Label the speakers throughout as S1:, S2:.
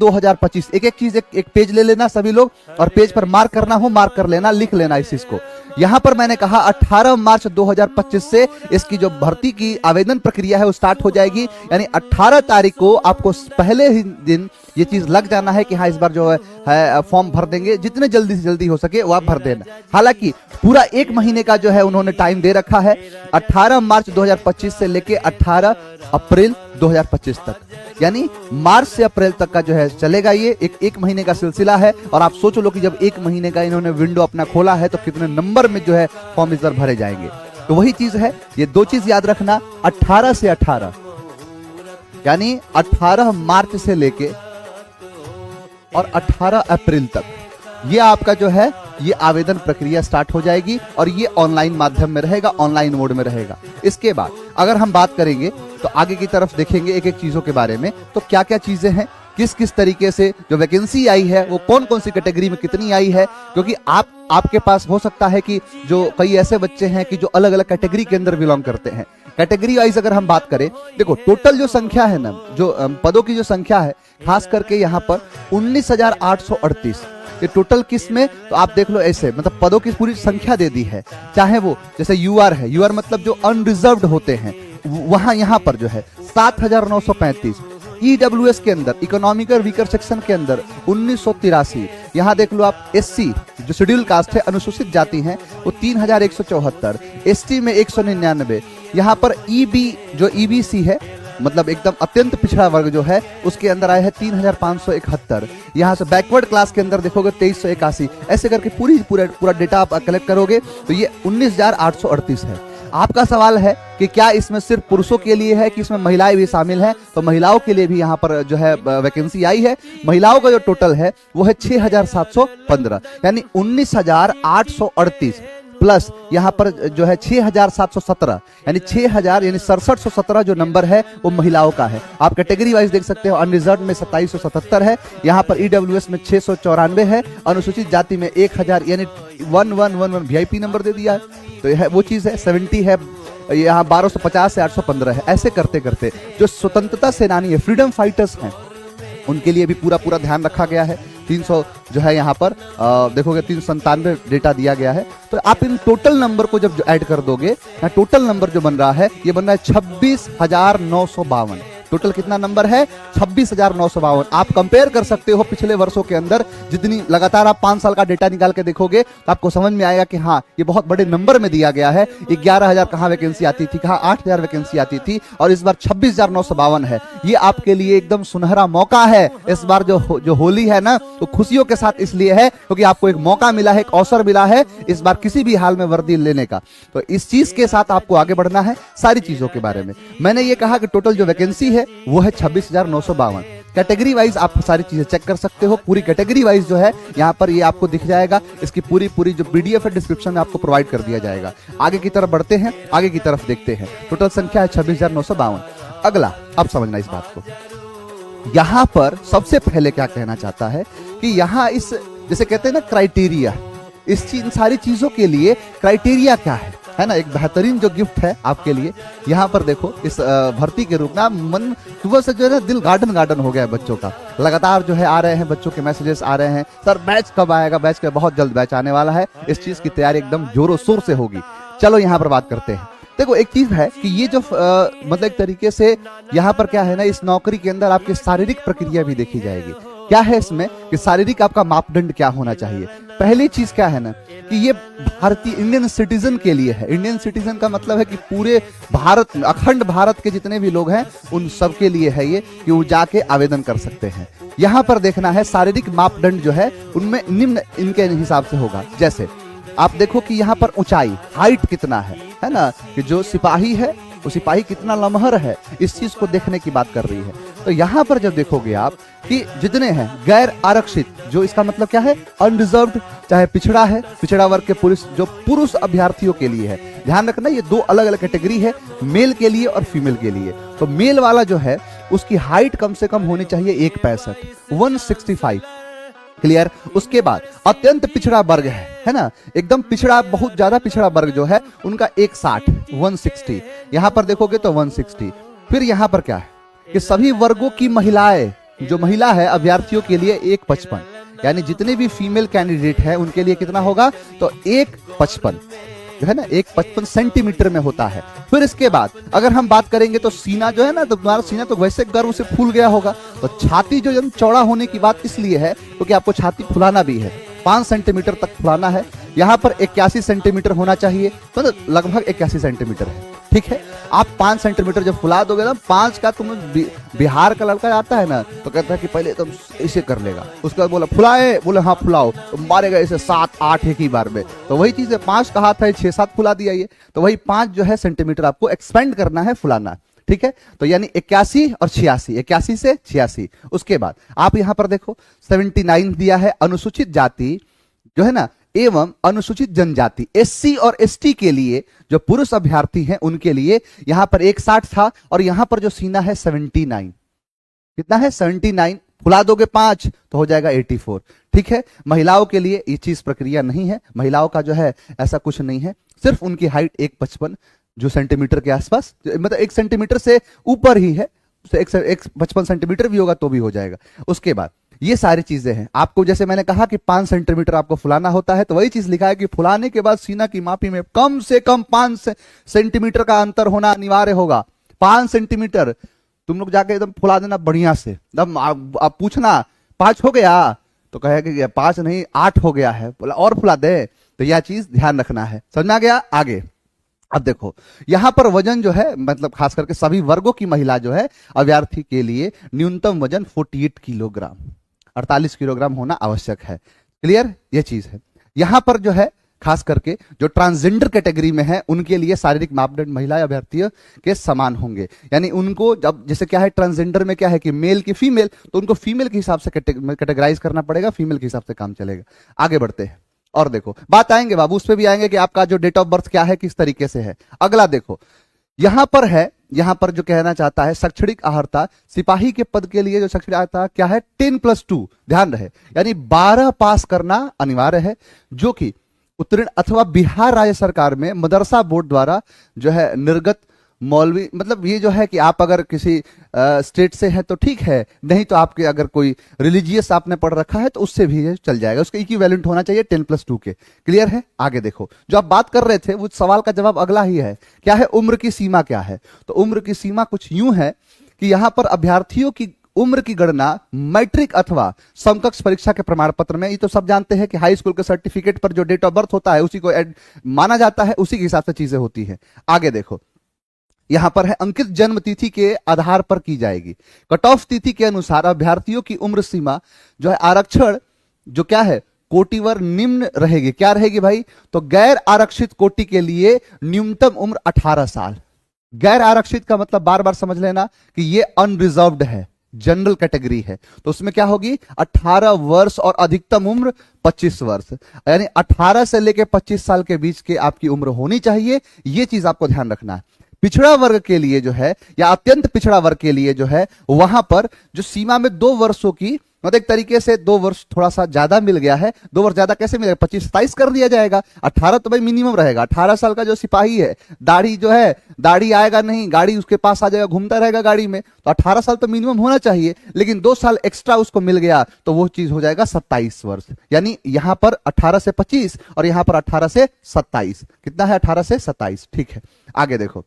S1: 2025। एक एक चीज एक पेज ले लेना सभी लोग, और पेज पर मार्क करना हो मार्क कर लेना, लिख लेना इस चीज को। यहां पर मैंने कहा 18 मार्च 2025 से इसकी जो भर्ती की आवेदन प्रक्रिया है वो स्टार्ट हो जाएगी। यानी 18 तारीख को आपको पहले ही दिन ये चीज लग जाना है कि हाँ इस बार जो है फॉर्म भर देंगे, जितने जल्दी से जल्दी हो सके वो आप भर देना। हालांकि पूरा एक महीने का जो है उन्होंने टाइम दे रखा है, 18 मार्च 2025 से लेके 18 अप्रैल 2025 तक, यानी मार्च से अप्रैल तक का जो है चलेगा। ये एक महीने का सिलसिला है। और आप सोच लो कि जब एक महीने का इन्होंने विंडो अपना खोला है तो कितने नंबर में जो है फॉर्म इस बार भरे जाएंगे। तो वही चीज है, ये दो चीज याद रखना, 18 से 18 यानी 18 मार्च से लेके और 18 अप्रैल तक ये आपका जो है ये आवेदन प्रक्रिया स्टार्ट हो जाएगी। और ये ऑनलाइन माध्यम में रहेगा, ऑनलाइन मोड में रहेगा। इसके बाद अगर हम बात करेंगे तो आगे की तरफ देखेंगे एक एक चीजों के बारे में, तो क्या क्या चीजें हैं, किस किस तरीके से जो वैकेंसी आई है वो कौन कौन सी कैटेगरी में कितनी आई है। क्योंकि आपके पास हो सकता है कि जो कई ऐसे बच्चे हैं कि जो अलग अलग कैटेगरी के अंदर बिलोंग करते हैं। कैटेगरी वाइज अगर हम बात करें, देखो टोटल जो संख्या है ना, जो पदों की जो संख्या है, खास करके यहाँ पर 19,838 ये टोटल किस में, तो आप देख लो ऐसे, मतलब पदों की पूरी संख्या दे दी है। चाहे वो जैसे यूआर है, यूआर मतलब जो अनरिजर्व्ड होते हैं, वहां यहाँ पर जो है 7,935। ईडब्ल्यूएस के अंदर इकोनॉमिकल वीकर सेक्शन के अंदर 1983। यहाँ देख लो आप एससी जो शेड्यूल कास्ट है, अनुसूचित जाति हैं, वो 3,174। एसटी में 199। यहाँ पर ईबी जो ईबीसी है, मतलब एकदम अत्यंत पिछड़ा वर्ग जो है, उसके अंदर आए हैं 3,571। यहाँ से बैकवर्ड क्लास के अंदर देखोगे 2,381। ऐसे करके पूरा डेटा आप कलेक्ट करोगे तो ये 19,838 है। आपका सवाल है कि क्या इसमें सिर्फ पुरुषों के लिए है कि इसमें महिलाएं भी शामिल हैं, तो महिलाओं के लिए भी यहाँ पर जो है वैकेंसी आई है। महिलाओं का जो टोटल है वो है 6,715, यानी 19,838 प्लस यहाँ पर जो है 6,717, यानी 6,000 यानी 6,717 जो नंबर है वो महिलाओं का है। आप कैटेगरी वाइज देख सकते हो, अनरिजर्व में 2,777 है, यहाँ पर ईडब्ल्यूएस में 694 है, अनुसूचित जाति में 1,000 यानी 1111 वीआईपी नंबर दे दिया है। तो यह वो चीज है, 70 है, यहाँ 1250 से 815 है। ऐसे करते करते जो स्वतंत्रता सेनानी है, फ्रीडम फाइटर्स हैं, उनके लिए भी पूरा ध्यान रखा गया है। 300 जो है यहाँ पर देखोगे 397 डेटा दिया गया है। तो आप इन टोटल नंबर को जब ऐड कर दोगे, टोटल नंबर जो बन रहा है ये बन रहा है 26,952। टोटल कितना नंबर है? 26,952। आप कंपेयर कर सकते हो पिछले वर्षों के अंदर, जितनी लगातार आप 5 साल का डेटा निकाल के देखोगे तो आपको समझ में आएगा कि हाँ ये बहुत बड़े नंबर में दिया गया है। 11,000 कहाँ वैकेंसी आती थी, कहाँ 8,000 वैकेंसी आती थी, और इस बार 26,952 है। ये आपके लिए एकदम सुनहरा मौका है। इस बार जो होली है ना, तो खुशियों के साथ इसलिए है क्योंकि आपको एक मौका मिला है, एक अवसर मिला है इस बार किसी भी हाल में वर्दी लेने का। तो इस चीज के साथ आपको आगे बढ़ना है। सारी चीजों के बारे में मैंने ये कहा कि टोटल जो वैकेंसी है वो है 26,952। कैटेगरी वाइज आप सारी चीजें चेक कर सकते हो। पूरी कैटेगरी वाइज जो है यहाँ पर ये आपको दिख जाएगा। इसकी पूरी जो पीडीएफ है डिस्क्रिप्शन में आपको प्रोवाइड कर दिया जाएगा। आगे की तरफ बढ़ते हैं, आगे की तरफ देखते हैं। टोटल संख्या है 26,952। अगला अब समझना इस बात को, यहाँ पर सबसे पहले क्या कहना चाहता है कि यहाँ इस जैसे कहते हैं ना क्राइटेरिया, इन सारी चीजों के लिए क्राइटेरिया क्या है ना। एक बेहतरीन जो गिफ्ट है आपके लिए, यहाँ पर देखो इस भर्ती के रूप में मन सुबह से जो है ना दिल गार्डन हो गया है बच्चों का। लगातार जो है आ रहे हैं बच्चों के मैसेजेस आ रहे हैं, सर बैच कब आएगा, बैच का बहुत जल्द बैच आने वाला है। इस चीज की तैयारी एकदम जोरों शोर से होगी। चलो यहाँ पर बात करते हैं। देखो एक चीज है कि ये जो मतलब एक तरीके से यहाँ पर क्या है ना, इस नौकरी के अंदर आपकी शारीरिक प्रक्रिया भी देखी जाएगी। क्या है इसमें कि शारीरिक आपका मापदंड क्या होना चाहिए। पहली चीज क्या है ना कि ये भारतीय इंडियन सिटीजन के लिए है। इंडियन सिटीजन का मतलब है कि पूरे भारत, अखंड भारत के जितने भी लोग हैं उन सब के लिए है ये कि वो जाके आवेदन कर सकते हैं। यहाँ पर देखना है शारीरिक मापदंड जो है उनमें निम्न इनके हिसाब से होगा। जैसे आप देखो कि यहाँ पर ऊंचाई, हाइट कितना है ना, कि जो सिपाही है वो सिपाही कितना लमहर है, इस चीज को देखने की बात कर रही है। तो यहाँ पर जब देखोगे आप कि जितने हैं गैर आरक्षित, जो इसका मतलब क्या है अनरिजर्व्ड, चाहे पिछड़ा है, पिछड़ा वर्ग के पुरुष अभ्यर्थियों के लिए है। ध्यान रखना ये दो अलग अलग कैटेगरी है, मेल के लिए और फीमेल के लिए। तो मेल वाला जो है उसकी हाइट कम से कम होनी चाहिए 165, 165। क्लियर। उसके बाद अत्यंत पिछड़ा वर्ग है ना, एकदम पिछड़ा, बहुत ज्यादा पिछड़ा वर्ग जो है उनका 160, 160। यहां पर देखोगे तो 160। फिर यहां पर क्या है कि सभी वर्गों की महिलाएं जो महिला है अभ्यर्थियों के लिए 1.55, यानी जितने भी फीमेल कैंडिडेट है उनके लिए कितना होगा, तो 1.55 जो है ना 1.55 सेंटीमीटर में होता है। फिर इसके बाद अगर हम बात करेंगे तो सीना जो है ना, तो तुम्हारा सीना तो वैसे गर्व से फूल गया होगा, तो छाती जो एकदम चौड़ा होने की बात इसलिए है क्योंकि आपको छाती फुलाना भी है, 5 सेंटीमीटर तक फुलाना है। यहाँ पर 81 सेंटीमीटर होना चाहिए, तो लगभग 81 सेंटीमीटर है, ठीक है। आप 5 सेंटीमीटर जब फुला दोगे ना, 5 का तुम बिहार का लड़का आता है ना तो कहता है कि पहले तुम इसे कर लेगा, उसके बाद बोला फुलाए, बोले हाँ फुलाओ, तो मारेगा इसे 7-8 एक ही बार में। तो वही चीज है, 5 का हाथ है 6-7 फुला दिया ये, तो वही 5 जो है सेंटीमीटर आपको एक्सपेंड करना है, फुलाना, ठीक है। तो यानी 81 और 86, 81 से 86। उसके बाद आप यहां पर देखो 79 दिया है, अनुसूचित जाति जो है ना एवं अनुसूचित जनजाति एससी और एसटी के लिए जो पुरुष अभ्यर्थी हैं उनके लिए यहां पर 160 था, और यहां पर जो सीना है 79, कितना है 79, फुला दोगे 5 तो हो जाएगा 84, ठीक है। महिलाओं के लिए ये चीज प्रक्रिया नहीं है, महिलाओं का जो है ऐसा कुछ नहीं है, सिर्फ उनकी हाइट 1.55 जो सेंटीमीटर के आसपास, मतलब 1 सेंटीमीटर से ऊपर ही है, 1.55 सेंटीमीटर भी होगा तो भी हो जाएगा। उसके बाद ये सारी चीजें हैं, आपको जैसे मैंने कहा कि 5 सेंटीमीटर आपको फुलाना होता है, तो वही चीज लिखा है कि फुलाने के बाद सीना की मापी में कम से कम 5 सेंटीमीटर का अंतर होना अनिवार्य होगा। 5 सेंटीमीटर तुम लोग जाके एकदम फुला देना बढ़िया से, एकदम आप पूछना 5 हो गया तो कहेगा 5 नहीं 8 हो गया है, बोला और फुला दे, तो यह चीज ध्यान रखना है, समझ में आ गया। आगे अब देखो यहां पर वजन जो है, मतलब खास करके सभी वर्गों की महिला जो है अभ्यर्थी के लिए न्यूनतम वजन 48 किलोग्राम 48 किलोग्राम होना आवश्यक है, क्लियर, ये चीज है। यहां पर जो है खास करके जो ट्रांसजेंडर कैटेगरी में है उनके लिए शारीरिक मापदंड महिला अभ्यर्थियों के समान होंगे, यानी उनको जब जैसे क्या है ट्रांसजेंडर में क्या है कि मेल की फीमेल, तो उनको फीमेल के हिसाब से कैटेगराइज करना पड़ेगा, फीमेल के हिसाब से काम चलेगा। आगे बढ़ते हैं और देखो बात आएंगे बाबू, उस पर भी आएंगे कि आपका जो डेट ऑफ बर्थ क्या है, किस तरीके से है। अगला देखो यहां पर है, यहां पर जो कहना चाहता है शैक्षणिक अर्हता, सिपाही के पद के लिए जो शैक्षणिक अर्हता क्या है 10+2, ध्यान रहे, यानी 12 पास करना अनिवार्य है, जो कि उत्तीर्ण अथवा बिहार राज्य सरकार में मदरसा बोर्ड द्वारा जो है निर्गत मौलवी, मतलब ये जो है कि आप अगर किसी स्टेट से है तो ठीक है, नहीं तो आपके अगर कोई रिलीजियस आपने पढ़ रखा है तो उससे भी ये चल जाएगा, उसका इक्विवेलेंट होना चाहिए 10+2 के, क्लियर है। आगे देखो जो आप बात कर रहे थे वो सवाल का जवाब अगला ही है, क्या है उम्र की सीमा क्या है, तो उम्र की सीमा कुछ यूं है कि यहां पर अभ्यर्थियों की उम्र की गणना मैट्रिक अथवा समकक्ष परीक्षा के प्रमाण पत्र में, ये तो सब जानते हैं कि हाई स्कूल के सर्टिफिकेट पर जो डेट ऑफ बर्थ होता है उसी को माना जाता है, उसी के हिसाब से चीजें होती है। आगे देखो यहां पर है अंकित जन्म तिथि के आधार पर की जाएगी, कट ऑफ तिथि के अनुसार अभ्यर्थियों की उम्र सीमा जो है आरक्षण जो क्या है कोटिवर निम्न रहेगी, क्या रहेगी भाई, तो गैर आरक्षित कोटि के लिए न्यूनतम उम्र 18 साल, गैर आरक्षित का मतलब बार बार समझ लेना कि ये अनरिजर्व्ड है, जनरल कैटेगरी है, तो उसमें क्या होगी 18 वर्ष और अधिकतम उम्र 25 वर्ष, यानी 18 से लेकर 25 साल के बीच के आपकी उम्र होनी चाहिए, ये चीज आपको ध्यान रखना है। पिछड़ा वर्ग के लिए जो है या अत्यंत पिछड़ा वर्ग के लिए जो है वहां पर जो सीमा में 2 वर्षों की, मतलब एक तरीके से 2 वर्ष थोड़ा सा ज्यादा मिल गया है, 2 वर्ष ज्यादा कैसे मिलेगा 25-27 कर दिया जाएगा, 18 तो भाई मिनिमम रहेगा। 18 साल का जो सिपाही है, दाढ़ी जो है दाढ़ी आएगा नहीं, गाड़ी उसके पास आ जाएगा, घूमता रहेगा गाड़ी में, तो 18 साल तो मिनिमम होना चाहिए, लेकिन 2 साल एक्स्ट्रा उसको मिल गया तो वो चीज हो जाएगा 27 वर्ष, यानी यहां पर 18 से 25 और यहां पर 18 से 27, कितना है 18 से 27, ठीक है। आगे देखो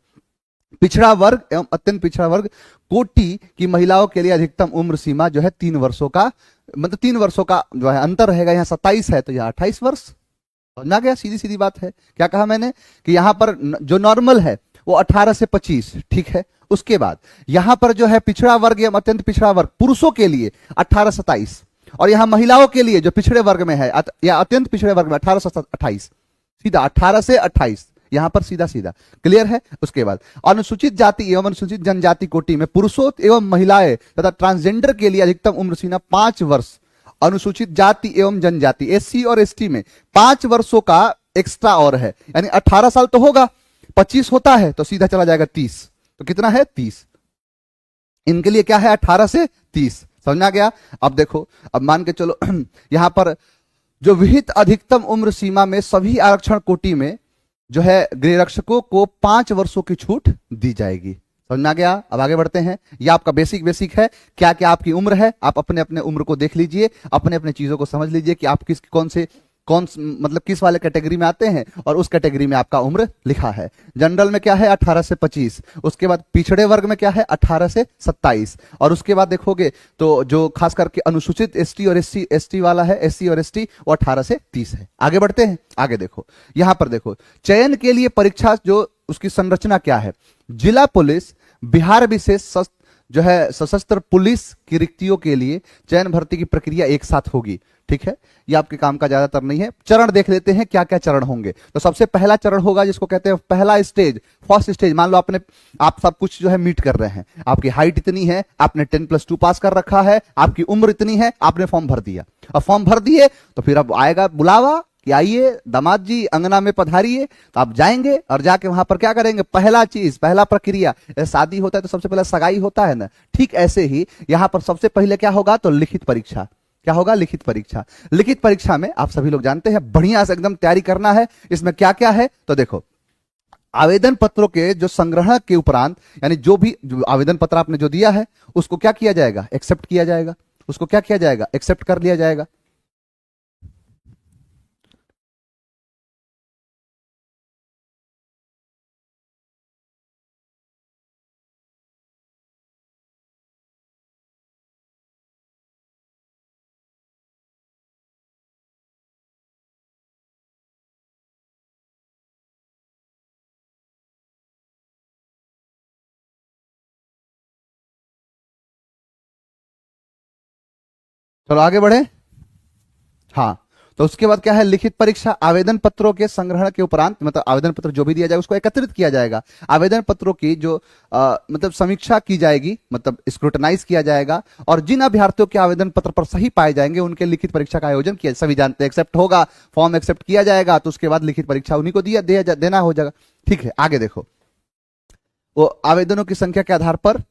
S1: पिछड़ा वर्ग एवं अत्यंत पिछड़ा वर्ग कोटि की महिलाओं के लिए अधिकतम उम्र सीमा जो है 3 वर्षों का, मतलब 3 वर्षों का जो है अंतर रहेगा, यहाँ 27 है तो यहाँ 28 वर्ष, समझ गया, सीधी सीधी बात है। क्या कहा मैंने कि यहाँ पर जो नॉर्मल है वो 18 से 25, ठीक है। उसके बाद यहां पर जो है पिछड़ा वर्ग एवं अत्यंत पिछड़ा वर्ग पुरुषों के लिए 18-27, और यहां महिलाओं के लिए जो पिछड़े वर्ग में है या अत्यंत पिछड़े वर्ग में 18 से 28, सीधा 18 से 28 यहां पर सीधा सीधा, क्लियर है। उसके बाद अनुसूचित जाति एवं अनुसूचित जनजाति कोटि में पुरुषों एवं महिलाएं तथा ट्रांसजेंडर के लिए अधिकतम उम्र सीमा 5 वर्ष, अनुसूचित जाति एवं जनजाति एससी और एसटी में 5 वर्षों का एक्स्ट्रा और है, यानी 18 साल तो होगा, 25 होता है तो सीधा चला जाएगा 30, तो कितना है 30, इनके लिए क्या है 18 से 30, समझा गया। अब देखो अब मान के चलो यहां पर जो विहित अधिकतम उम्र सीमा में सभी आरक्षण कोटि में जो है गृह रक्षकों को 5 वर्षों की छूट दी जाएगी, समझ में आ गया? अब आगे बढ़ते हैं। ये आपका बेसिक बेसिक है, क्या क्या आपकी उम्र है, आप अपने अपने उम्र को देख लीजिए, अपने अपने चीजों को समझ लीजिए कि आप मतलब किस वाले कैटेगरी में आते हैं, और उस कैटेगरी में आपका उम्र लिखा है। जनरल में क्या है 18 से 25, उसके बाद पिछड़े वर्ग में क्या है 18 से 27, और उसके बाद देखोगे तो जो खास करके अनुसूचित एसटी और एसटी वाला है, एससी और एसटी, वो 18 से 30 है। आगे बढ़ते हैं, आगे देखो, यहां पर देखो चयन के लिए परीक्षा जो उसकी संरचना क्या है। जिला पुलिस बिहार विशेष जो है सशस्त्र पुलिस की रिक्तियों के लिए चयन भर्ती की प्रक्रिया एक साथ होगी। ठीक है, ये आपके काम का ज्यादातर नहीं है। चरण देख लेते हैं क्या क्या चरण होंगे। तो सबसे पहला चरण होगा जिसको कहते हैं पहला स्टेज, फर्स्ट स्टेज। मान लो आप सब कुछ जो है मीट कर रहे हैं, आपकी हाइट इतनी है, आपने 10+2 पास कर रखा है, आपकी उम्र इतनी है, आपने फॉर्म भर दिया। अब फॉर्म भर दिए तो फिर अब आएगा बुलावा कि आइए दामाद जी अंगना में पधारिए। तो आप जाएंगे और जाके वहां पर क्या करेंगे, पहला चीज, पहला प्रक्रिया, शादी होता है तो सबसे पहले सगाई होता है ना, ठीक ऐसे ही यहां पर सबसे पहले क्या होगा, तो लिखित परीक्षा। क्या होगा, लिखित परीक्षा। लिखित परीक्षा में आप सभी लोग जानते हैं बढ़िया से एकदम तैयारी करना है। इसमें क्या क्या है तो देखो, आवेदन पत्रों के जो संग्रहण के उपरांत, यानी जो आवेदन पत्र आपने जो दिया है उसको क्या किया जाएगा, एक्सेप्ट किया जाएगा। उसको क्या किया जाएगा, एक्सेप्ट कर लिया जाएगा। चलो आगे बढ़े। हाँ, तो उसके बाद क्या है, लिखित परीक्षा। आवेदन पत्रों के संग्रहण के उपरांत, मतलब आवेदन पत्र जो भी दिया जाएगा उसको एकत्रित किया जाएगा। आवेदन पत्रों की जो मतलब समीक्षा की जाएगी, मतलब स्क्रूटनाइज किया जाएगा, और जिन अभ्यर्थियों के आवेदन पत्र पर सही पाए जाएंगे उनके लिखित परीक्षा का आयोजन किया। सभी जानते हैं, एक्सेप्ट होगा, फॉर्म एक्सेप्ट किया जाएगा, तो उसके बाद लिखित परीक्षा उन्हीं को देना हो जाएगा। ठीक है, आगे देखो, वो आवेदनों की संख्या के आधार पर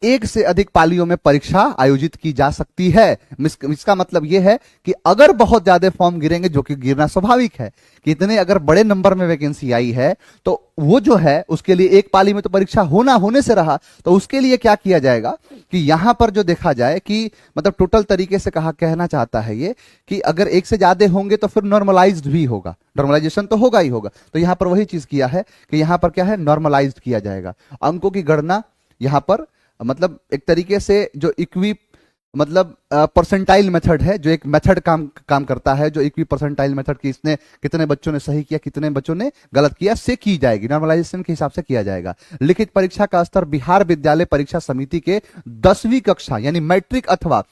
S1: एक से अधिक पालियों में परीक्षा आयोजित की जा सकती है। इसका मतलब यह है कि अगर बहुत ज्यादा फॉर्म गिरेंगे, जो कि गिरना स्वाभाविक है, कि इतने अगर बड़े नंबर में वैकेंसी आई है, तो वो जो है उसके लिए एक पाली में तो परीक्षा होने से रहा, तो उसके लिए क्या किया जाएगा कि यहां पर जो देखा जाए कि मतलब टोटल तरीके से कहना चाहता है ये कि अगर एक से ज्यादा होंगे तो फिर नॉर्मलाइज्ड भी होगा, नॉर्मलाइजेशन तो होगा ही होगा। तो यहां पर वही चीज किया है कि यहां पर क्या है, नॉर्मलाइज्ड किया जाएगा। अंकों की गणना यहां पर मतलब एक तरीके से जो इक्वी मतलब परसेंटाइल मेथड है, जो एक मेथड काम करता है, जो इक्वी परसेंटाइल मेथड की, इसने कितने बच्चों ने सही किया, कितने बच्चों ने गलत किया, से की जाएगी, नॉर्मलाइजेशन के हिसाब से किया जाएगा। लिखित परीक्षा का स्तर बिहार विद्यालय परीक्षा समिति के 10वीं कक्षा यानी मैट्रिक अथवा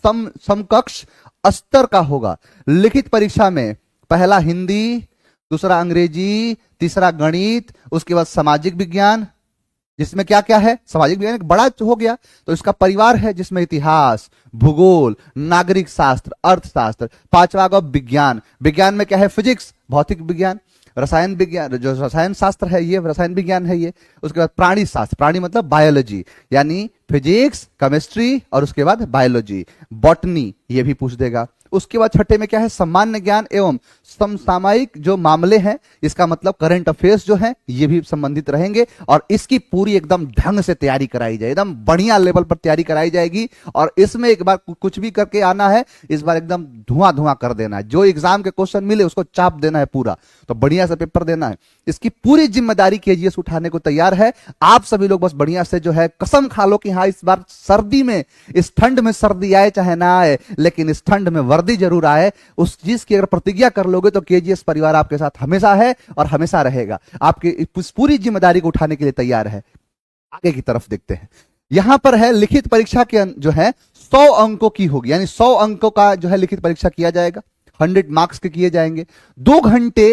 S1: समकक्ष स्तर का होगा। लिखित परीक्षा में पहला हिंदी, दूसरा अंग्रेजी, तीसरा गणित, उसके बाद सामाजिक विज्ञान, जिसमें क्या क्या है, सामाजिक विज्ञान एक बड़ा हो गया, तो इसका परिवार है जिसमें इतिहास, भूगोल, नागरिक शास्त्र, अर्थशास्त्र। पांचवा का विज्ञान, विज्ञान में क्या है, फिजिक्स, भौतिक विज्ञान, रसायन विज्ञान, जो रसायन शास्त्र है ये रसायन विज्ञान है ये। उसके बाद प्राणी शास्त्र, प्राणी मतलब बायोलॉजी, यानी फिजिक्स, केमिस्ट्री, और उसके बाद बायोलॉजी, बॉटनी, ये भी पूछ देगा। उसके बाद छठे में क्या है, सामान्य ज्ञान एवं समसामयिक जो मामले हैं, इसका मतलब करंट अफेयर्स जो हैं ये भी संबंधित रहेंगे, और इसकी पूरी एकदम ढंग से तैयारी कराई जाए, एकदम बढ़िया लेवल पर तैयारी कराई जाएगी। और इसमें एक बार कुछ भी करके आना है, इस बार एकदम धुआं धुआं कर देना है, जो एग्जाम के क्वेश्चन मिले उसको चाप देना है पूरा, तो बढ़िया से पेपर देना है। इसकी पूरी जिम्मेदारी केजीएस उठाने को तैयार है। आप सभी लोग बस बढ़िया से जो है कसम खा लो कि हाँ इस बार सर्दी में, इस ठंड में सर्दी आए चाहे ना आए, लेकिन इस ठंड में वर्दी जरूर आए। उस चीज की अगर प्रतिज्ञा कर लोगे तो केजीएस परिवार आपके साथ हमेशा है और हमेशा रहेगा, आपकी इस पूरी जिम्मेदारी को उठाने के लिए तैयार है। आगे की तरफ देखते हैं, यहां पर है लिखित परीक्षा के जो है 100 अंकों की होगी, यानी 100 अंकों का जो है लिखित परीक्षा किया जाएगा, 100 मार्क्स के किए जाएंगे। 2 घंटे,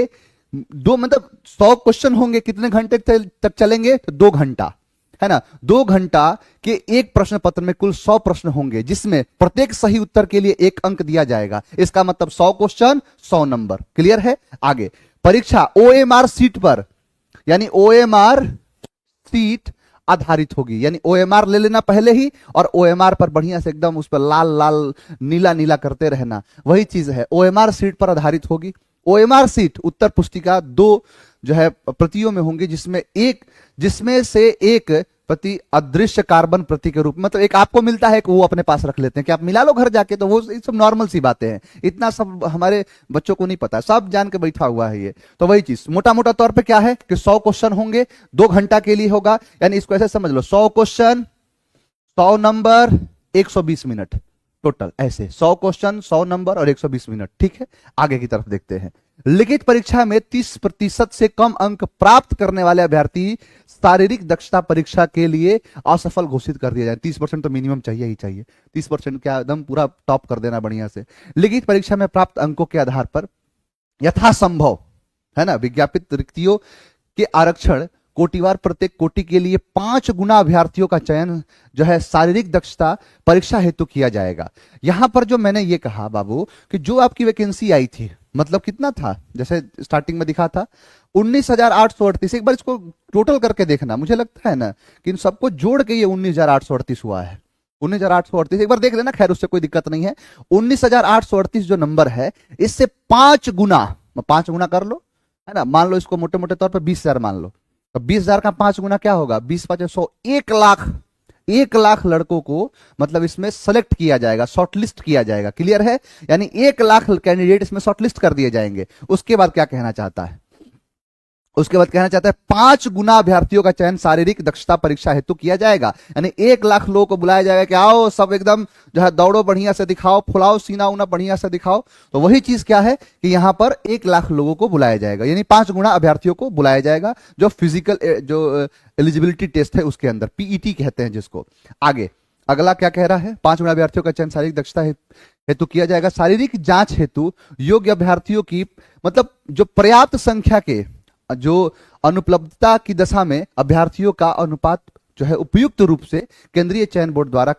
S1: मतलब 100 क्वेश्चन होंगे, कितने घंटे तक चलेंगे, तो 2 घंटा है ना। 2 घंटा के एक प्रश्न पत्र में कुल 100 प्रश्न होंगे, जिसमें प्रत्येक सही उत्तर के लिए 1 अंक दिया जाएगा। इसका मतलब 100 क्वेश्चन 100 नंबर। क्लियर है। आगे परीक्षा ओएमआर सीट पर, यानी ओएमआर सीट आधारित होगी, यानी ओएमआर ले लेना पहले ही, और ओएमआर पर बढ़िया से एकदम उस पर लाल लाल नीला नीला करते रहना, वही चीज है, ओएमआर सीट पर आधारित होगी। ओएमआर सीट उत्तर पुस्तिका 2 जो है प्रतियों में होंगे, जिसमें से एक प्रति अदृश्य कार्बन प्रति के रूप में, मतलब एक आपको मिलता है कि वो अपने पास रख लेते हैं कि आप मिला लो घर जाके, तो वो सब नॉर्मल सी बातें हैं, इतना सब हमारे बच्चों को नहीं पता, सब जान के बैठा हुआ है ये। तो वही चीज मोटा मोटा तौर पे क्या है कि 100 क्वेश्चन होंगे, 2 घंटा के लिए होगा, यानी इसको ऐसे समझ लो 100 क्वेश्चन 100 नंबर 120 मिनट टोटल, ऐसे 100 क्वेश्चन 100 नंबर और 120 मिनट। ठीक है, आगे की तरफ देखते हैं। लिखित परीक्षा में 30% से कम अंक प्राप्त करने वाले अभ्यर्थी शारीरिक दक्षता परीक्षा के लिए असफल घोषित कर दिया जाए। 30% तो मिनिमम चाहिए ही चाहिए, 30% क्या एकदम पूरा टॉप कर देना बढ़िया से। लिखित परीक्षा में प्राप्त अंकों के आधार पर यथासंभव, है ना, विज्ञापित रिक्तियों के आरक्षण कोटिवार प्रत्येक कोटि के लिए 5 गुना अभ्यर्थियों का चयन जो है शारीरिक दक्षता परीक्षा हेतु किया जाएगा। यहां पर जो मैंने ये कहा बाबू कि जो आपकी वैकेंसी आई थी, मतलब कितना था, जैसे स्टार्टिंग में दिखा था 19,838। एक बार इसको टोटल करके देखना, मुझे लगता है ना कि इन सबको जोड़ के ये 19,838 हुआ है, 19,838 एक बार देख लेना, खैर उससे कोई दिक्कत नहीं है। 19,838 जो नंबर है इससे 5 गुना, 5 गुना कर लो, है ना, मान लो इसको मोटे मोटे तौर पर 20,000 मान लो, तो 20,000 का 5 गुना क्या होगा, 20 5 100, 1 लाख, 1 लाख लड़कों को मतलब इसमें सेलेक्ट किया जाएगा, शॉर्टलिस्ट किया जाएगा। क्लियर है, यानी 1 लाख कैंडिडेट इसमें शॉर्टलिस्ट कर दिए जाएंगे। उसके बाद क्या कहना चाहता है, उसके बाद कहना चाहता है 5 गुना अभ्यर्थियों का चयन शारीरिक दक्षता परीक्षा हेतु किया जाएगा, यानी 1 लाख लोगों को बुलाया जाएगा कि आओ सब एकदम जो है दौड़ो, बढ़िया से दिखाओ, फुलाओ सीना उना बढ़िया से दिखाओ। तो वही चीज क्या है कि यहां पर 1 लाख लोगों को बुलाया जाएगा, यानी 5 गुना अभ्यर्थियों को बुलाया जाएगा जो फिजिकल जो एलिजिबिलिटी टेस्ट है उसके अंदर, पीईटी कहते हैं जिसको। आगे अगला क्या कह रहा है, 5 गुना अभ्यर्थियों का चयन शारीरिक दक्षता हेतु किया जाएगा। शारीरिक जांच हेतु योग्य अभ्यर्थियों की मतलब जो पर्याप्त संख्या के जो अनुपलब्धता की दशा में अभ्यर्थियों का अनुपात जो है उपयुक्त रूप से केंद्रीय चयन बोर्ड द्वारा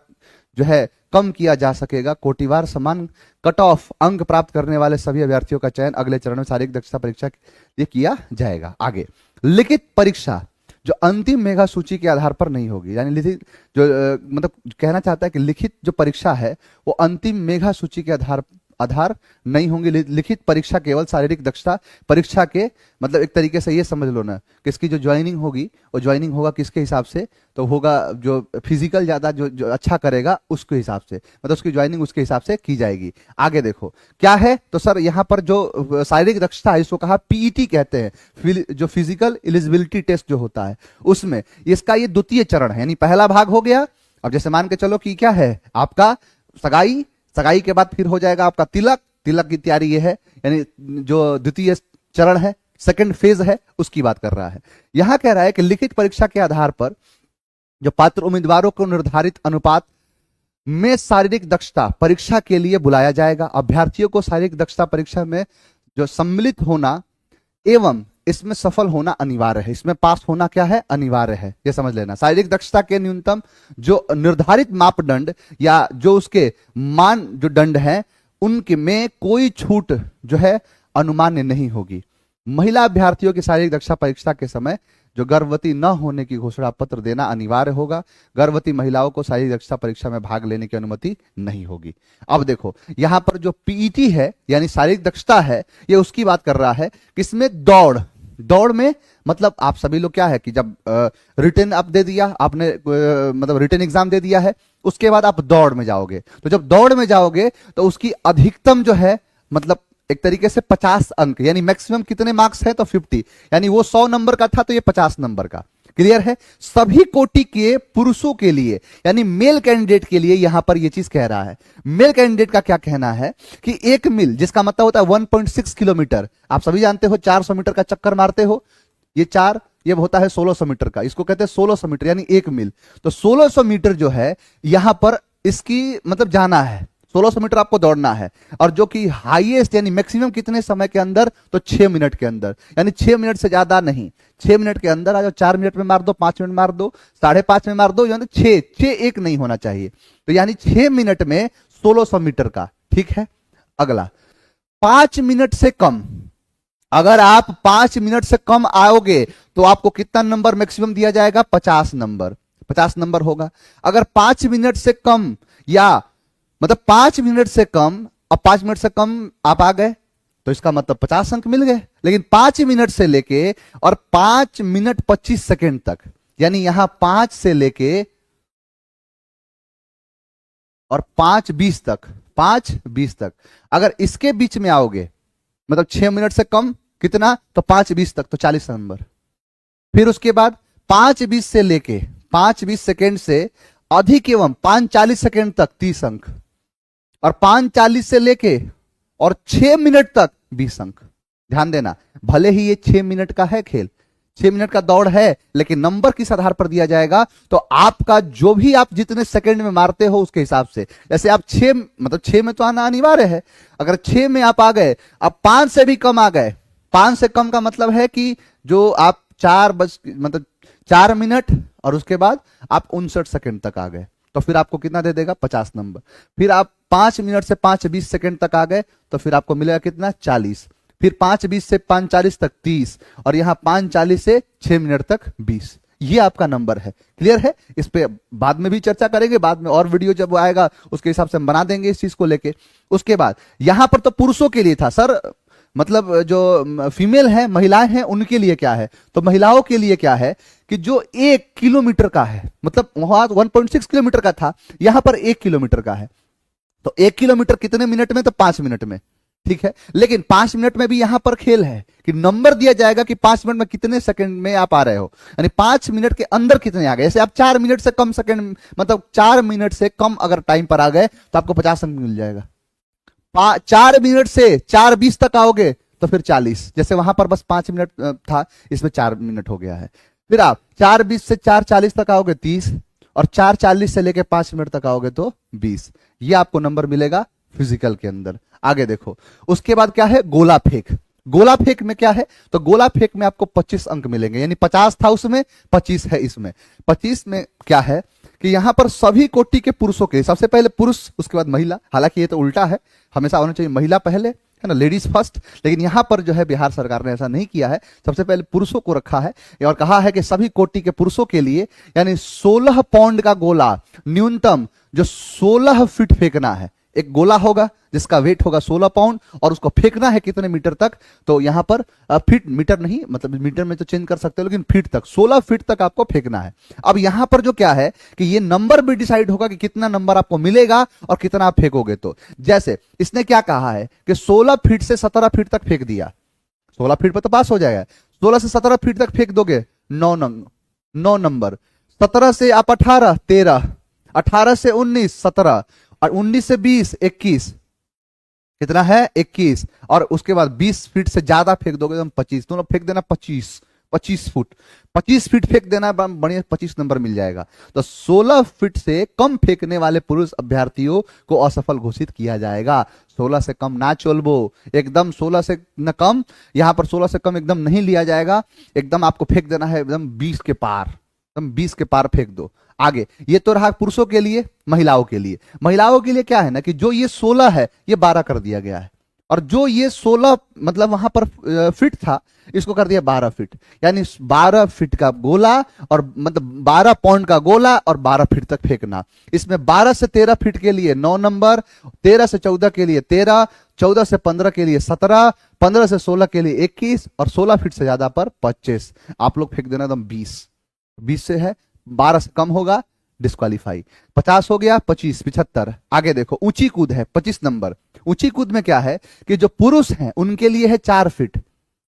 S1: जो है कम किया जा सकेगा। कोटिवार समान कट ऑफ अंक प्राप्त करने वाले सभी अभ्यर्थियों का चयन अगले चरण में शारीरिक दक्षता परीक्षा के लिए किया जाएगा। आगे लिखित परीक्षा जो अंतिम मेगा सूची के आधार पर नहीं होगी, यानी लिखित जो मतलब कहना चाहता है कि लिखित जो परीक्षा है वो अंतिम मेगा सूची के आधार नहीं होंगे। लिखित परीक्षा केवल शारीरिक दक्षता परीक्षा के मतलब एक तरीके से ये समझ लो ना कि इसकी जो ज्वाइनिंग होगी वो ज्वाइनिंग होगा किसके हिसाब से, तो होगा जो फिजिकल ज्यादा जो अच्छा करेगा उसके हिसाब से, मतलब उसकी ज्वाइनिंग उसके हिसाब से की जाएगी। आगे देखो क्या है, तो सर यहाँ पर जो शारीरिक दक्षता है इसको कहा पीईटी कहते हैं, जो फिजिकल एलिजिबिलिटी टेस्ट जो होता है उसमें इसका ये द्वितीय चरण है, यानी पहला भाग हो गया। अब जैसे मान के चलो कि क्या है आपका सगाई, सगाई के बाद फिर हो जाएगा आपका तिलक, तिलक की तैयारी ये है, यानी जो द्वितीय चरण है, सेकंड फेज है, उसकी बात कर रहा है। यहां कह रहा है कि लिखित परीक्षा के आधार पर जो पात्र उम्मीदवारों को निर्धारित अनुपात में शारीरिक दक्षता परीक्षा के लिए बुलाया जाएगा। अभ्यर्थियों को शारीरिक दक्षता परीक्षा में जो सम्मिलित होना एवं इसमें सफल होना अनिवार्य है, इसमें पास होना क्या है, अनिवार्य है, ये समझ लेना। शारीरिक दक्षता के न्यूनतम जो निर्धारित मापदंड या जो उसके मान जो दंड हैं उनके में कोई छूट जो है अनुमान्य नहीं होगी। महिला अभ्यर्थियों की शारीरिक दक्षता परीक्षा के समय जो गर्भवती न होने की घोषणा पत्र देना अनिवार्य होगा। गर्भवती महिलाओं को शारीरिक दक्षता परीक्षा में भाग लेने की अनुमति नहीं होगी। अब देखो यहां पर जो पीईटी है यानी शारीरिक दक्षता है, ये उसकी बात कर रहा है कि इसमें दौड़ में मतलब आप सभी लोग क्या है कि जब रिटन आप दे दिया आपने, मतलब रिटन एग्जाम दे दिया है, उसके बाद आप दौड़ में जाओगे, तो जब दौड़ में जाओगे तो उसकी अधिकतम जो है मतलब एक तरीके से 50 अंक, यानी मैक्सिमम कितने मार्क्स है तो 50, यानी वो 100 नंबर का था तो ये 50 नंबर का। क्लियर है, सभी कोटि के पुरुषों के लिए यानी मेल कैंडिडेट के लिए यहां पर ये चीज कह रहा है। मेल कैंडिडेट का क्या कहना है कि 1 मील जिसका मतलब होता है 1.6 किलोमीटर, आप सभी जानते हो 400 मीटर का चक्कर मारते हो, ये होता है 1600 मीटर का, इसको कहते हैं 1600 मीटर यानी 1 मील। तो 1600 मीटर जो है यहां पर इसकी मतलब जाना है, 1600 मीटर आपको दौड़ना है, और जो कि हाईएस्ट यानी मैक्सिमम कितने समय के अंदर, तो 6 मिनट के अंदर, यानी 6 मिनट से ज्यादा नहीं, 6 मिनट के अंदर आ जाओ। 4 मिनट में मार दो, 5 मिनट में मार दो, 5.5 में मार दो, यानी 6 एक नहीं होना चाहिए, तो यानी 6 मिनट में 1600 मीटर का। ठीक है, अगला 5 मिनट से कम, अगर आप 5 मिनट से कम आओगे तो आपको कितना नंबर मैक्सिमम दिया जाएगा, 50 नंबर, 50 नंबर होगा। अगर 5 मिनट से कम या मतलब 5 मिनट से कम, अब 5 मिनट से कम आप आ गए तो इसका मतलब 50 अंक मिल गए। लेकिन 5 मिनट से लेके और 5 मिनट 25 सेकेंड तक, यानी यहां 5 से लेके और 5:20 तक, 5:20 तक अगर इसके बीच में आओगे, मतलब 6 मिनट से कम कितना, तो 5:20 तक, तो 40 नंबर। फिर उसके बाद 5:20 से लेके 5:20 सेकेंड से अधिक एवं 5:40 सेकेंड तक 30 अंक, और 5:40 से लेके और 6 मिनट तक 20 अंक। ध्यान देना, भले ही ये 6 मिनट का है खेल, 6 मिनट का दौड़ है, लेकिन नंबर किस आधार पर दिया जाएगा, तो आपका जो भी आप जितने सेकंड में मारते हो उसके हिसाब से। जैसे आप 6, मतलब 6 में तो आना अनिवार्य है, अगर 6 में आप आ गए, अब 5 से भी कम आ गए, 5 से कम का मतलब है कि जो आप 4 मिनट और उसके बाद आप 59 सेकंड तक आ गए, तो फिर आपको कितना दे देगा, 50 नंबर। फिर आप 5 मिनट से 5:20 सेकंड तक आ गए, तो फिर आपको मिलेगा कितना, 40। फिर 5:20 से 5:40 तक 30, और यहां 5:40 से 6 मिनट तक 20। ये आपका नंबर है। क्लियर है? इस पे बाद में भी चर्चा करेंगे, बाद में और वीडियो जब आएगा उसके हिसाब से हम बना देंगे इस चीज को लेके। उसके बाद यहां पर तो पुरुषों के लिए था सर, मतलब जो फीमेल है, महिलाएं हैं, उनके लिए क्या है, तो महिलाओं के लिए क्या है कि जो 1 किलोमीटर का है, मतलब वहां 1.6 किलोमीटर का था, यहां पर 1 किलोमीटर का है, तो 1 किलोमीटर कितने मिनट में, तो 5 मिनट में। ठीक है, लेकिन 5 मिनट में भी यहां पर खेल है कि नंबर दिया जाएगा कि 5 मिनट में कितने सेकंड में आप आ रहे हो, यानी 5 मिनट के अंदर कितने आ गए। जैसे आप 4 मिनट से कम सेकंड, मतलब 4 मिनट से कम अगर टाइम पर आ गए तो आपको 50 अंक मिल जाएगा। 4 मिनट से 4:20 तक आओगे तो फिर 40। जैसे वहां पर बस 5 मिनट था, इसमें 4 मिनट हो गया है। फिर आप 4:20 से 4:40 तक आओगे 30, और 4:40 से लेके 5 मिनट तक आओगे तो 20। ये आपको नंबर मिलेगा फिजिकल के अंदर। आगे देखो, उसके बाद क्या है, गोला फेंक। गोला फेंक में क्या है, तो गोला फेंक में आपको 25 अंक मिलेंगे, यानी 50 था उसमें, 25 है इसमें। 25 में क्या है कि यहां पर सभी कोटि के पुरुषों के, सबसे पहले पुरुष उसके बाद महिला, हालांकि ये तो उल्टा है, हमेशा होना चाहिए महिला पहले, है ना, लेडीज फर्स्ट, लेकिन यहां पर जो है बिहार सरकार ने ऐसा नहीं किया है, सबसे पहले पुरुषों को रखा है और कहा है कि सभी कोटि के पुरुषों के लिए, यानी 16 पाउंड का गोला न्यूनतम जो 16 फीट फेंकना है। एक गोला होगा जिसका वेट होगा 16 पाउंड, और उसको फेंकना है कितने मीटर तक, तो यहां पर फीट, मीटर नहीं, मतलब मीटर में तो चेंज कर सकते हो, लेकिन फीट तक, 16 फीट तक आपको फेंकना है। अब यहां पर जो क्या है कि ये नंबर भी डिसाइड होगा कि कितना नंबर आपको मिलेगा और कितना आप फेंकोगे। तो जैसे इसने क्या कहा है कि 16 फीट से 17 फीट तक फेंक दिया, 16 फीट पर तो पास हो जाएगा, 16 से 17 फीट तक फेंक दोगे 9 नंबर, 17 से आप 18 13, 18 से 19 17, और 19 से 20 21, कितना है 21, और उसके बाद 20 फीट से ज्यादा फेंक दोगे तो 25, दोनों फेंक देना 25 फुट, 25 फीट फेंक देना, बढ़िया 25 नंबर मिल जाएगा। तो 16 फीट से कम फेंकने वाले पुरुष अभ्यर्थियों को असफल घोषित किया जाएगा। 16 से कम ना चोलबो, एकदम 16 से न कम, यहां पर 16 से कम एकदम नहीं लिया जाएगा, एकदम आपको फेंक देना है एकदम 20 के पार, एकदम 20 के पार फेंक दो। आगे ये तो रहा पुरुषों के लिए। महिलाओं के लिए, महिलाओं के लिए क्या है ना कि जो ये 16 है ये 12 कर दिया गया है, और जो ये 16 मतलब वहां पर फीट था इसको कर दिया 12 फीट, यानी 12 फीट का गोला, और मतलब 12 पाउंड का गोला और 12 फीट तक फेंकना। इसमें 12 से 13 फीट के लिए 9 नंबर, 13 से 14 के लिए 13, 14 से 15 के लिए 17, 15 से 16 के लिए 21, और 16 फीट से ज्यादा पर 25। आप लोग फेंक देना एकदम 20 से है, 12 से कम होगा डिस्क्वालीफाई। 50 हो गया, 25 75। आगे देखो, ऊंची कूद है 25 नंबर। ऊंची कूद में क्या है कि जो पुरुष हैं उनके लिए है 4 फीट,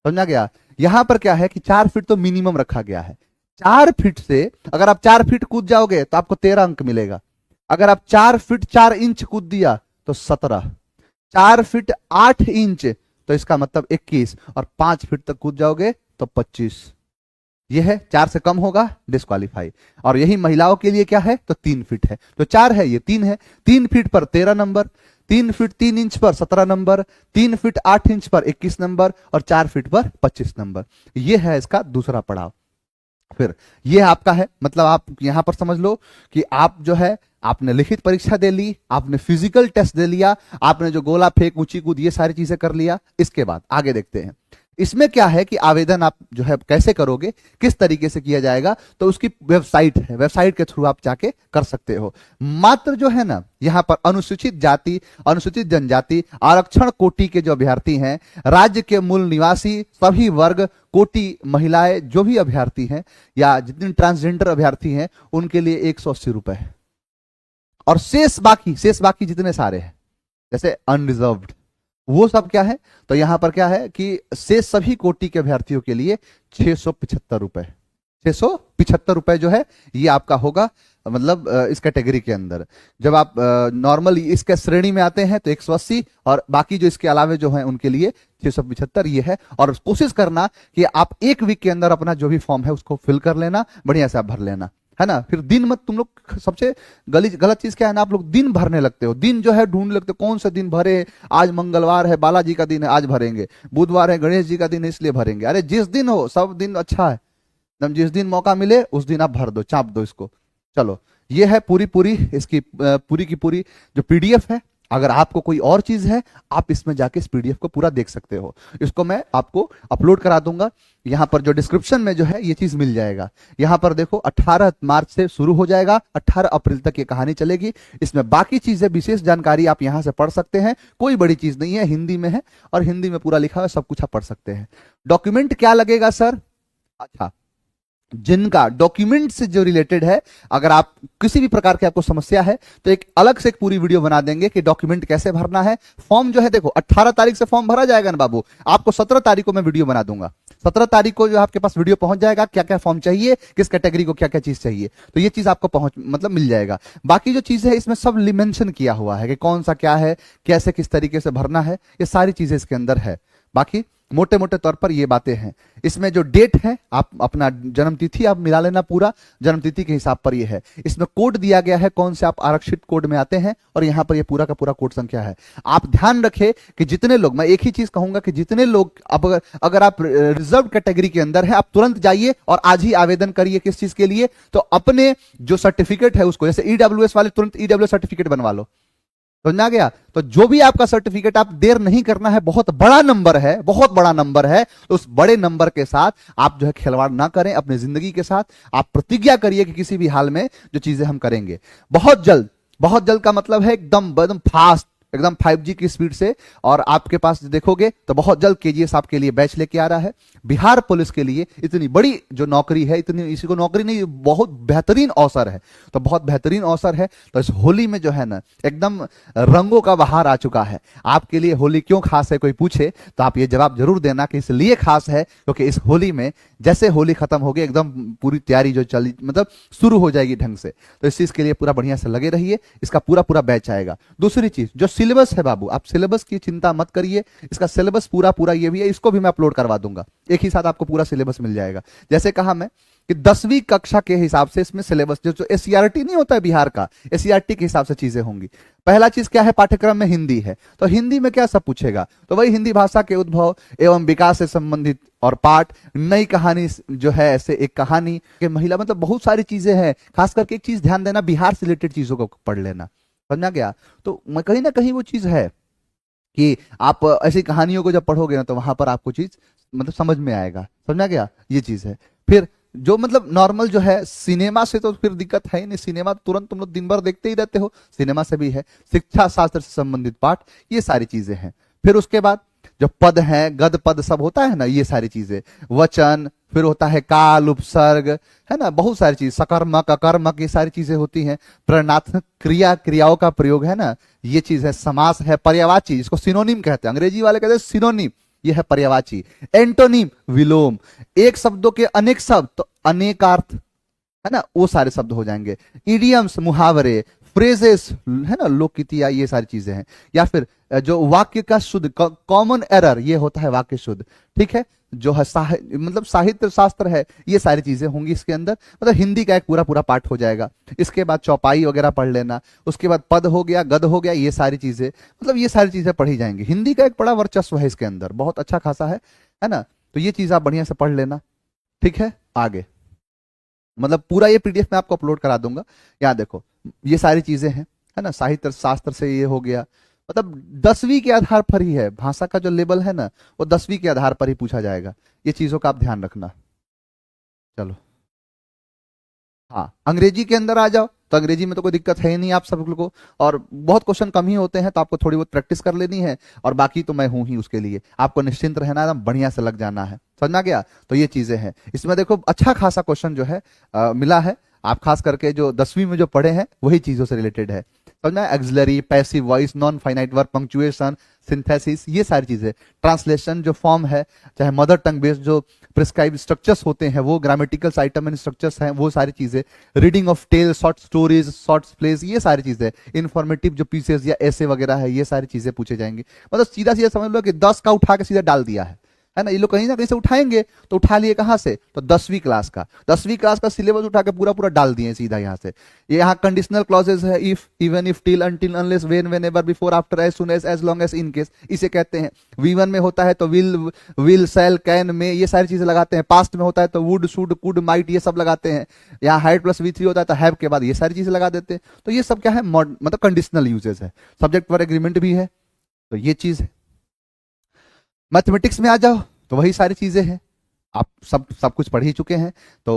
S1: समझा गया। यहां पर क्या है कि 4 फीट तो मिनिमम रखा गया है। 4 फीट से अगर आप 4 फीट कूद जाओगे तो आपको 13 अंक मिलेगा। अगर आप 4 फीट 4 इंच कूद दिया तो 17, 4 फीट 8 इंच तो इसका मतलब 21, और 5 फीट तक कूद जाओगे तो 25। ये है, 4 से कम होगा डिस्क्वालीफाई। और यही महिलाओं के लिए क्या है, तो 3 फीट है, तो 4 है ये 3 है। 3 फीट पर 13 नंबर, 3 फीट 3 इंच पर 17 नंबर, 3 फीट 8 इंच पर 21 नंबर, और 4 फीट पर 25 नंबर। ये है इसका दूसरा पड़ाव। फिर ये आपका है, मतलब आप यहां पर समझ लो कि आप जो है आपने लिखित परीक्षा दे ली, आपने फिजिकल टेस्ट दे लिया, आपने जो गोला फेंक ऊंची कूद ये सारी चीजें कर लिया। इसके बाद आगे देखते हैं, इसमें क्या है कि आवेदन आप जो है कैसे करोगे, किस तरीके से किया जाएगा, तो उसकी वेबसाइट है, वेबसाइट के थ्रू आप जाके कर सकते हो। मात्र जो है ना यहां पर अनुसूचित जाति, अनुसूचित जनजाति, आरक्षण कोटि के जो अभ्यर्थी हैं, राज्य के मूल निवासी, सभी वर्ग, कोटि महिलाएं जो भी अभ्यर्थी हैं या जितने ट्रांसजेंडर अभ्यर्थी हैं उनके लिए 180 रुपए है। और शेष बाकी जितने सारे हैं जैसे अनरिजर्व्ड, वो सब क्या है, तो यहां पर क्या है कि शेष सभी कोटि के अभ्यर्थियों के लिए 675 रुपए, 675 रुपए जो है ये आपका होगा, मतलब इस कैटेगरी के अंदर। जब आप नॉर्मल इसके श्रेणी में आते हैं तो 180, और बाकी जो इसके अलावे जो है उनके लिए 675 ये है। और कोशिश करना कि आप एक वीक के अंदर अपना जो भी फॉर्म है उसको फिल कर लेना, बढ़िया से आप भर लेना, है ना। फिर दिन मत, तुम लोग सबसे गलत चीज क्या है ना, आप लोग दिन भरने लगते हो, दिन जो है ढूंढ लगते हो कौन सा दिन भरे, आज मंगलवार है बालाजी का दिन है आज भरेंगे, बुधवार है गणेश जी का दिन है इसलिए भरेंगे। अरे जिस दिन हो सब दिन अच्छा है, एकदम जिस दिन मौका मिले उस दिन आप भर दो, चाप दो इसको। चलो ये है पूरी इसकी पूरी की पूरी जो पीडीएफ है। अगर आपको कोई और चीज है आप इसमें जाके इस पीडीएफ को पूरा देख सकते हो, इसको मैं आपको अपलोड करा दूंगा। यहां पर जो डिस्क्रिप्शन में जो है ये चीज मिल जाएगा। यहां पर देखो 18 मार्च से शुरू हो जाएगा, 18 अप्रैल तक ये कहानी चलेगी। इसमें बाकी चीजें विशेष जानकारी आप यहां से पढ़ सकते हैं, कोई बड़ी चीज नहीं है, हिंदी में है और हिंदी में पूरा लिखा हुआ सब कुछ आप पढ़ सकते हैं। डॉक्यूमेंट क्या लगेगा सर, अच्छा जिनका डॉक्यूमेंट से जो रिलेटेड है, अगर आप किसी भी प्रकार की आपको समस्या है तो एक अलग से एक पूरी वीडियो बना देंगे कि डॉक्यूमेंट कैसे भरना है। फॉर्म जो है देखो 18 तारीख से फॉर्म भरा जाएगा ना बाबू, आपको 17 तारीख को मैं वीडियो बना दूंगा। 17 तारीख को जो आपके पास वीडियो पहुंच जाएगा, क्या क्या फॉर्म चाहिए, किस कैटेगरी को क्या क्या चीज चाहिए, तो ये चीज आपको पहुंच मतलब मिल जाएगा। बाकी जो चीज है इसमें सब मेंशन किया हुआ है कि कौन सा क्या है, कैसे किस तरीके से भरना है, ये सारी चीजें इसके अंदर है। बाकी मोटे मोटे तौर पर ये बातें हैं। इसमें जो डेट है आप अपना जन्म तिथि आप मिला लेना, पूरा जन्म तिथि के हिसाब पर ये है। इसमें कोड दिया गया है कौन से आप आरक्षित कोड में आते हैं, और यहां पर ये पूरा का पूरा कोड संख्या है। आप ध्यान रखें कि जितने लोग, मैं एक ही चीज कहूंगा कि जितने लोग अब अगर आप रिजर्व कैटेगरी के अंदर है आप तुरंत जाइए और आज ही आवेदन करिए। किस चीज के लिए, तो अपने जो सर्टिफिकेट है उसको, जैसे ईडब्ल्यूएस वाले तुरंत ईडब्ल्यूएस सर्टिफिकेट बनवा लो, समझा गया। तो जो भी आपका सर्टिफिकेट, आप देर नहीं करना है, बहुत बड़ा नंबर है, बहुत बड़ा नंबर है, तो उस बड़े नंबर के साथ आप जो है खिलवाड़ ना करें अपनी जिंदगी के साथ। आप प्रतिज्ञा करिए कि किसी भी हाल में जो चीजें हम करेंगे बहुत जल्द, बहुत जल्द का मतलब है एकदम एकदम फास्ट, एकदम 5G की स्पीड से। और आपके पास देखोगे तो बहुत जल्द केजीएस आपके लिए बैच लेके आ रहा है। बिहार पुलिस के लिए इतनी बड़ी जो नौकरी है, इतनी, इसी को नौकरी नहीं, बहुत बेहतरीन अवसर है, तो बहुत बेहतरीन अवसर है। तो इस होली में जो है ना एकदम रंगों का बहार आ चुका है। आपके लिए होली क्यों खास है, कोई पूछे तो आप ये जवाब जरूर देना कि इसलिए खास है क्योंकि इस होली में जैसे होली खत्म होगी एकदम पूरी तैयारी जो चली मतलब शुरू हो जाएगी ढंग से। तो इस चीज के लिए पूरा बढ़िया से लगे रहिए, इसका पूरा पूरा बैच आएगा। दूसरी चीज जो सिलेबस है बाबू, आप सिलेबस की चिंता मत करिए, इसका सिलेबस पूरा पूरा ये भी है, इसको भी मैं अपलोड करवा दूंगा। एक ही साथ आपको पूरा सिलेबस मिल जाएगा। जैसे कहा मैं कि 10वीं कक्षा के हिसाब से इसमें सिलेबस जो एससीईआरटी नहीं होता है बिहार का, एससीईआरटी के हिसाब से चीजें होंगी। पहला चीज क्या है, पाठ्यक्रम में हिंदी है, तो हिंदी में क्या सब पूछेगा, तो वही हिंदी भाषा के उद्भव एवं विकास से संबंधित और पाठ, नई कहानी जो है ऐसे एक कहानी के महिला, मतलब बहुत सारी चीजें हैं। खास करके एक चीज ध्यान देना, बिहार से रिलेटेड चीजों को पढ़ लेना, समझा गया। तो कहीं ना कहीं वो चीज है कि आप ऐसी कहानियों को जब पढ़ोगे ना तो वहां पर आपको चीज मतलब समझ में आएगा, समझा गया, ये चीज है। फिर जो मतलब नॉर्मल जो है सिनेमा से तो फिर दिक्कत है ही नहीं, सिनेमा तुरंत तुम लोग दिन भर देखते ही रहते हो, सिनेमा से भी है। शिक्षा शास्त्र से संबंधित पाठ, ये सारी चीजें हैं। फिर उसके बाद जो पद हैं, गद पद सब होता है ना, ये सारी चीजें, वचन, फिर होता है काल, उपसर्ग, है ना, बहुत सारी चीज, सकर्मक अकर्मक, ये सारी चीजें होती हैं। प्रणात्मक क्रिया, क्रियाओं का प्रयोग है ना, ये चीज है। समास है, पर्यायवाची, इसको सिनोनिम कहते हैं, अंग्रेजी वाले कहते हैं सिनोनिम, ये है पर्यायवाची। एंटोनिम, विलोम, एक शब्दों के अनेक शब्द तो अनेकार्थ, है ना, वो सारे शब्द हो जाएंगे। इडियम्स, मुहावरे, फ्रेजेस, है ना, लोकगीतियां, ये सारी चीजें हैं। या फिर जो वाक्य का शुद्ध, कॉमन एरर, ये होता है वाक्य शुद्ध, ठीक है। जो है मतलब साहित्य शास्त्र है, ये सारी चीजें होंगी इसके अंदर। मतलब हिंदी का एक पूरा पूरा पाठ हो जाएगा। इसके बाद चौपाई वगैरह पढ़ लेना, उसके बाद पद हो गया, गद हो गया, ये सारी चीजें, मतलब ये सारी चीजें पढ़ी जाएंगी। हिंदी का एक बड़ा वर्चस्व है इसके अंदर, बहुत अच्छा खासा है ना। तो ये चीज आप बढ़िया से पढ़ लेना, ठीक है। आगे मतलब पूरा ये पीडीएफ मैं आपको अपलोड करा दूंगा। यहाँ देखो ये सारी चीजें हैं, है ना, साहित्य शास्त्र से ये हो गया, मतलब 10वीं के आधार पर ही है, भाषा का जो लेवल है ना वो 10वीं के आधार पर ही पूछा जाएगा। ये चीजों का आप ध्यान रखना। चलो, हाँ, अंग्रेजी के अंदर आ जाओ तो अंग्रेजी में तो कोई दिक्कत है ही नहीं आप सब लोगों को, और बहुत क्वेश्चन कम ही होते हैं, तो आपको थोड़ी बहुत प्रैक्टिस कर लेनी है, और बाकी तो मैं हूं ही उसके लिए, आपको निश्चिंत रहना है, एकदम बढ़िया से लग जाना है। समझ में आ गया? तो ये चीजें हैं इसमें, देखो अच्छा खासा क्वेश्चन जो है मिला है। आप खास करके जो 10वीं में जो पढ़े हैं वही चीजों से रिलेटेड है। समझना, axillary, passive voice, non finite verb, punctuation, synthesis, ये सारी चीजें, ट्रांसलेशन जो फॉर्म है, चाहे मदर टंग बेस्ड जो प्रिस्क्राइब स्ट्रक्चर्स होते हैं वो, ग्रामेटिकल आइटम एंड स्ट्रक्चर्स हैं वो सारी चीजें, reading of tale, short stories, short place, ये सारी चीजें, इन्फॉर्मेटिव जो पीसेस या ऐसे वगैरह है, ये सारी चीजें पूछे जाएंगे। मतलब सीधा सीधा समझ लो कि 10 का उठा के सीधा डाल दिया है ना। ये लोग कहीं ना कहीं से उठाएंगे, तो उठा लिए कहां से, तो 10वीं क्लास का, 10वीं क्लास का सिलेबस उठा के पूरा पूरा डाल दिए सीधा यहां से। ये यहाँ कंडीशनल क्लॉजेज है, if, even if, till, until, unless, when, whenever, before, after, as soon as long as, in case, इसे कहते हैं। V1 में होता है तो विल, शैल, कैन, में, ये सारी चीजें लगाते हैं। पास्ट में होता है तो वुड, शुड, कुड, माइट, ये सब लगाते हैं। यहाँ हाइड प्लस V3 होता है तो हैव के बाद ये सारी चीजें लगा देते हैं। तो ये सब क्या है, मतलब कंडीशनल यूजेस है। सब्जेक्ट पर एग्रीमेंट भी है, तो ये चीज है। मैथमेटिक्स में आ जाओ तो वही सारी चीजें हैं, आप सब कुछ पढ़ ही चुके हैं। तो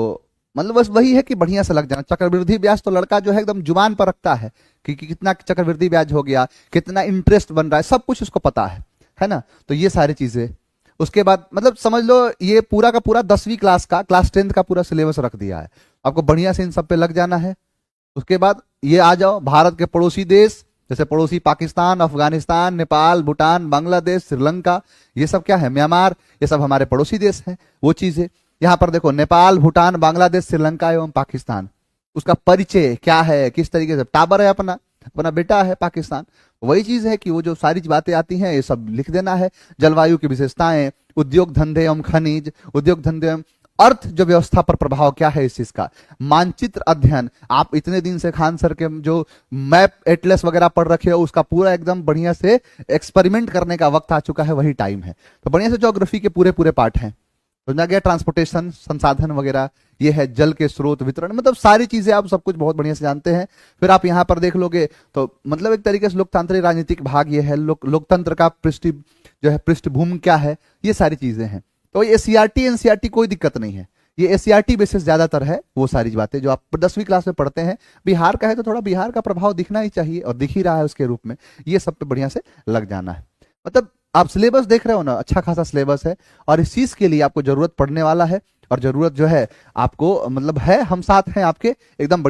S1: मतलब बस वही है कि बढ़िया से लग जाना। चक्रवृद्धि ब्याज तो लड़का जो है एकदम जुबान पर रखता है कि कितना चक्रवृद्धि ब्याज हो गया, कितना इंटरेस्ट बन रहा है, सब कुछ उसको पता है ना। तो ये सारी चीजें, उसके बाद मतलब समझ लो ये पूरा का पूरा 10वीं क्लास का, क्लास 10th का पूरा सिलेबस रख दिया है, आपको बढ़िया से इन सब पे लग जाना है। उसके बाद ये आ जाओ भारत के पड़ोसी देश, जैसे पड़ोसी पाकिस्तान, अफगानिस्तान, नेपाल, भूटान, बांग्लादेश, श्रीलंका, ये सब क्या है, म्यांमार, ये सब हमारे पड़ोसी देश हैं। वो चीज है यहाँ पर देखो, नेपाल, भूटान, बांग्लादेश, श्रीलंका एवं पाकिस्तान, उसका परिचय क्या है, किस तरीके से, टाबर है अपना, अपना बेटा है पाकिस्तान। वही चीज है कि वो जो सारी बातें आती हैं ये सब लिख देना है। जलवायु की विशेषताएं, उद्योग धंधे एवं खनिज, उद्योग धंधे एवं अर्थ जो व्यवस्था पर प्रभाव क्या है इस चीज का, मानचित्र अध्ययन, आप इतने दिन से खान सर के जो मैप एटलस वगैरह पढ़ रखे हो उसका पूरा एकदम बढ़िया से एक्सपेरिमेंट करने का वक्त आ चुका है, वही टाइम है। तो बढ़िया से ज्योग्राफी के पूरे पूरे पार्ट हैं, समझा गया। ट्रांसपोर्टेशन, संसाधन वगैरह, ये है जल के स्रोत, वितरण, मतलब सारी चीजें आप सब कुछ बहुत बढ़िया से जानते हैं। फिर आप यहाँ पर देख लोगे तो मतलब एक तरीके से लोकतांत्रिक राजनीतिक भाग ये है, लोकतंत्र का जो है पृष्ठभूमि क्या है, ये सारी चीजें हैं। तो ये सीआरटी एनसीईआरटी कोई दिक्कत नहीं है, ये एससीईआरटी बेसिस ज्यादातर है, वो सारी बातें जो आप 10वीं क्लास में पढ़ते हैं। बिहार का है तो थोड़ा बिहार का प्रभाव दिखना ही चाहिए, और दिख ही रहा है उसके रूप में, ये सब पे बढ़िया से लग जाना है। मतलब आप सिलेबस देख रहे हो ना, अच्छा खासा सिलेबस है, और इस चीज के लिए आपको जरूरत पड़ने वाला है, और जरूरत जो है आपको मतलब है, हम साथ हैं आपके एकदम।